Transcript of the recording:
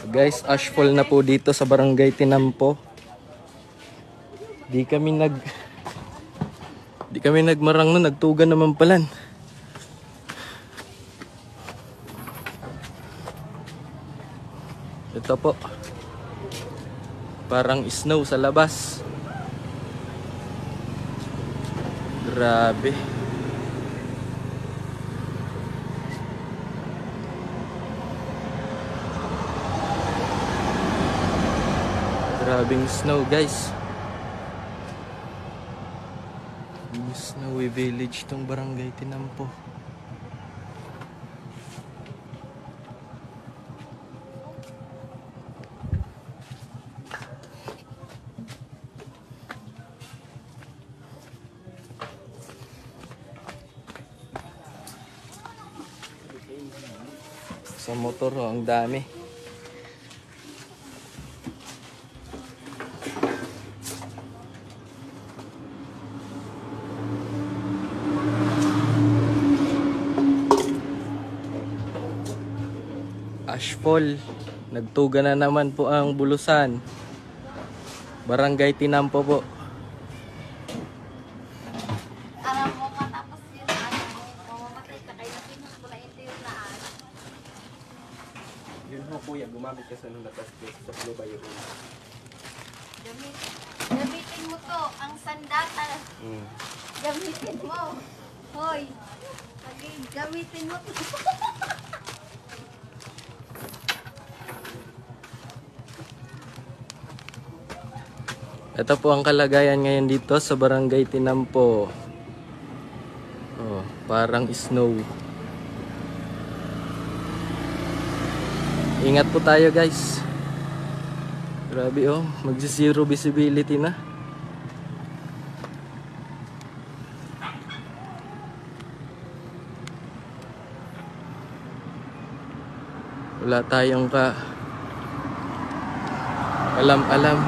Guys, ashfall na po dito sa Barangay Tinampo. Di kami nagmarang nun, nagtugan naman palan. Ito po. Parang snow sa labas. Grabe. Grabing snow, guys. Snowy village tong Barangay Tinampo. Sa motor, oh, ang dami. Ashfall. Nagtuga na naman po ang Bulusan. Barangay Tinampo po. Alam mo, matapos yun, mamamatay ka kayo, pinakula ito yung laan. Yun ho kuya, gumamit ka sa nung latas sa flow ba yun? Gamitin mo to, ang sandata. Gamitin mo. Hoy, gamitin mo to. Ito po ang kalagayan ngayon dito sa Barangay Tinampo. Oh, parang snow. Ingat po tayo, guys. Grabe oh, magsi-zero visibility na. Wala tayong alam-alam.